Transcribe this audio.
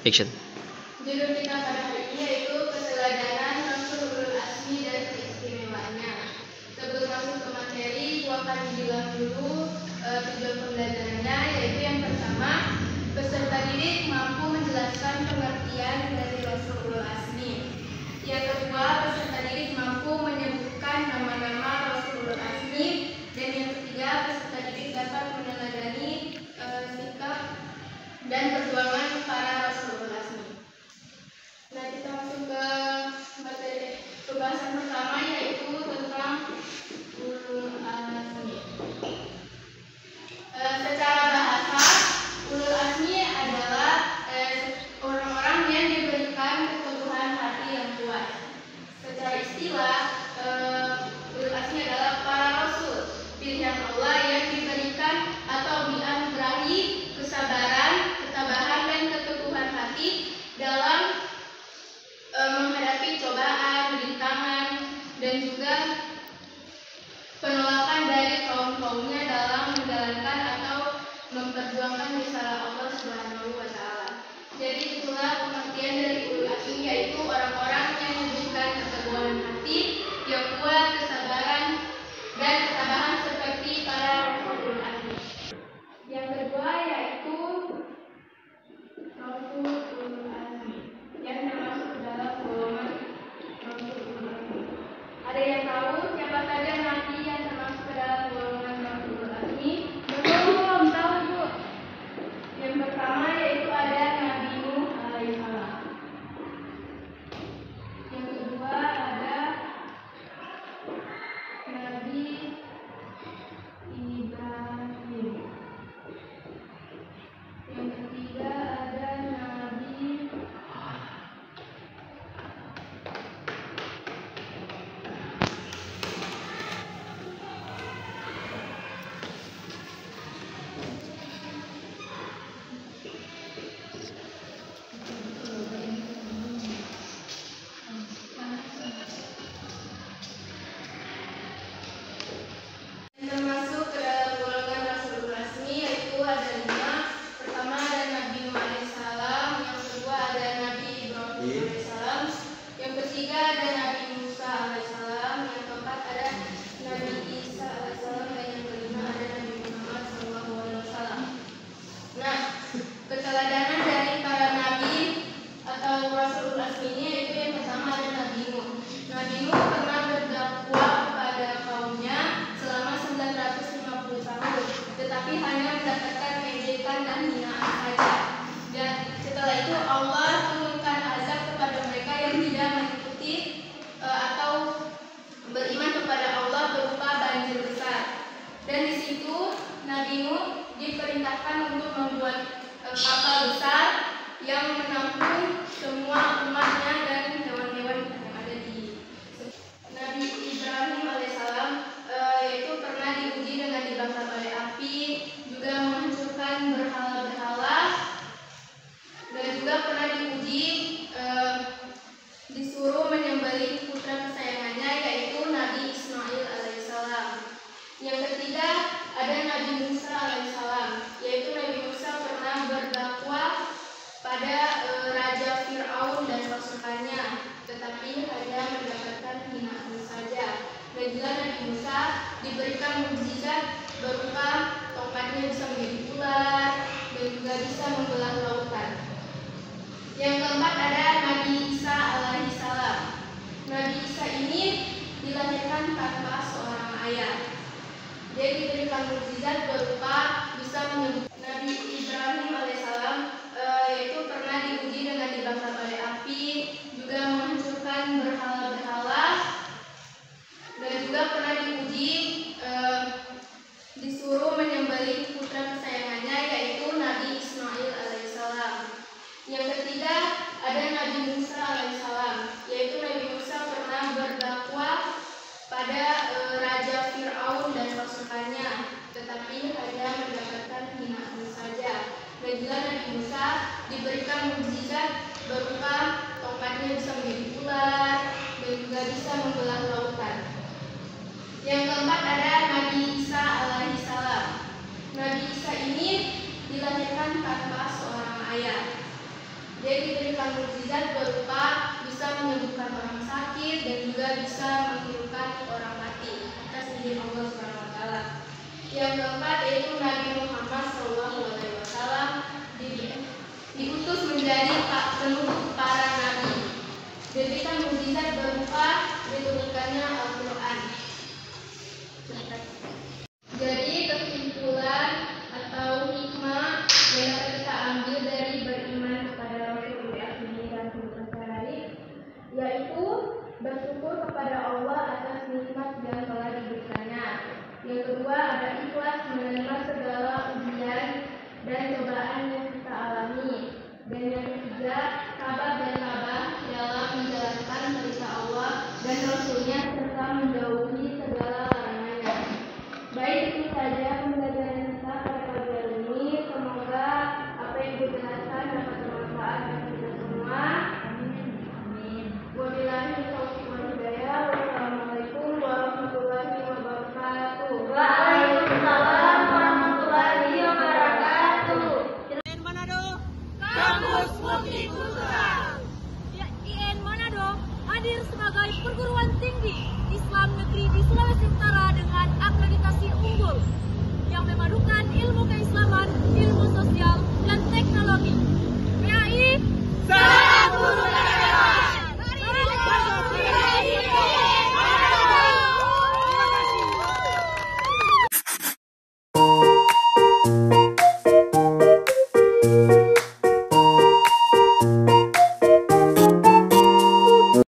Action. Judul kita pada hari ini yaitu keteladanan Rasul Ulul Azmi dan keistimewaannya. Sebelum masuk ke materi, gua akan bilang dulu tujuan pembelajarannya, yaitu yang pertama, peserta didik mampu menjelaskan pengertian dari Rasul Ulul Azmi. Yang kedua, peserta didik mampu menyebutkan nama-nama Rasul Ulul Azmi. Dan yang ketiga, peserta didik dapat meneladani sikap dan perjuangan para Rasul Ulul Azmi. Nah, kita masuk ke materi pembahasan pertama, yaitu tentang Ulul Azmi. Secara bahasa, Ulul Azmi adalah orang-orang yang diberikan keteguhan hati yang kuat. Secara istilah, Ulul Azmi adalah para Rasul, pilihan Allah yang diberikan atau dianugerahi kesabaran, ketabahan, dan keteguhan hati dalam menghadapi cobaan, rintangan, dan juga penolakan dari kaum-kaumnya dalam menjalankan atau memperjuangkan risalah Allah Subhanahu wa Ta'ala. Jadi itulah pengertian dari Ulul Azmi, yaitu orang-orang yang memiliki keteguhan hati yang kuat, kesabaran, dan ketabahan seperti para Ulul Azmi. Yang kedua yaitu Rasul Ulul Azmi yang termasuk dalam golongan Rasul Ulul Azmi. Ada yang tahu siapa saja nabi yang termasuk ke dalam golongan Rasul Ulul Azmi? Belum tahu, Bu. Yang pertama yaitu ada Nabi Nuh alaihissalam. Yang kedua ada Nabi Ibrahim. Yang ketiga ada Nabi termasuk ke dalam golongan Rasul Ulul Azmi, yaitu ada 5. Pertama ada Nabi Nuh alaihissalam, yang kedua ada Nabi Ibrahim alaihissalam, yang ketiga ada Nabi Musa alaihissalam, yang keempat ada Nabi Isa alaihissalam, dan yang kelima ada Nabi Muhammad SAW. Nah, keteladanan dari para nabi atau Rasul Ulul Azmi ini yaitu yang pertama ada Nabi Nuh. Nabi Nuh pernah berdakwah kepada kaumnya selama 950 tahun, tetapi hanya mendapatkan ejekan dan hinaan saja. Dan setelah itu Allah turunkan azab kepada mereka yang tidak mengikuti atau beriman kepada Allah berupa banjir besar. Dan di situ Nabi Nuh diperintahkan untuk membuat kapal besar yang menampung semua umatnya dan hewan-hewan yang ada di Nabi Ibrahim alaihissalam, yaitu pernah diuji dengan dibakar oleh api, juga menghancurkan berhala-berhala, dan juga pernah diuji disuruh menyembelih putra kesayangannya, yaitu Nabi Ismail alaihissalam. Yang ketiga ada Nabi Musa alaihissalam, yaitu Nabi Musa pernah berdakwah pada Raja Fir'aun dan pasukannya, tetapi hanya mendapatkan hinaan saja. Dan juga Nabi Musa diberikan mukjizat berupa tongkatnya bisa menjadi ular dan juga bisa membelah lautan. Yang keempat ada Nabi Isa alaihissalam. Nabi Isa ini dilahirkan tanpa seorang ayah. Dia diberikan mukjizat berupa bisa menyebut. Nabi Ibrahim alaihissalam yaitu pernah diuji dengan dibakar oleh api, juga menghancurkan berhala-berhala, dan juga pernah diuji disuruh menyembelih putra kesayangannya, yaitu Nabi Ismail alaihissalam. Yang ketiga ada Nabi Musa alaihissalam, yaitu Nabi Musa pernah berdakwah pada Raja Fir'aun dan pasukannya, tetapi hanya mendapatkan hinaan saja. Dan juga Nabi Musa diberikan mukjizat berupa tongkatnya bisa menjadi ular dan juga bisa membelah lautan. Yang keempat ada Nabi Isa alaihissalam. Nabi Isa ini dilahirkan tanpa seorang ayah. Dia diberikan mukjizat berupa bisa menyembuhkan orang sakit dan juga bisa menghidupkan orang mati atas izin Allah Subhanahu wa taala. Yang keempat yaitu Nabi Muhammad SAW diutus menjadi penutup para nabi. Diberikan mukjizat berupa diturunkannya Al-Quran. Jadi kesimpulan atau hikmah yang dapat kita ambil dari beriman kepada Rasul ini dan kehidupan sehari, yaitu bersyukur kepada Allah atas nikmat yang telah diberikannya. Yang kedua ada ikhlas menerima segala ujian dan cobaan yang kita alami. Dan yang ketiga sabar dan tabah dalam menjalankan perintah Allah dan Rasulnya serta menjauhi segala larangannya. Baik, itu saja pembelajaran kita pada pagi hari ini. Semoga apa yang dijelaskan dapat bermanfaat bagi kita semua. Amin. Wabillahi taufiq wal hidayah. Wassalamualaikum warahmatullahi wabarakatuh. Waalaikumsalam warahmatullahi wabarakatuh. IAIN Manado, Kampus Multikultural. IAIN Manado hadir sebagai perguruan tinggi Islam negeri di Sulawesi Utara dengan akreditasi unggul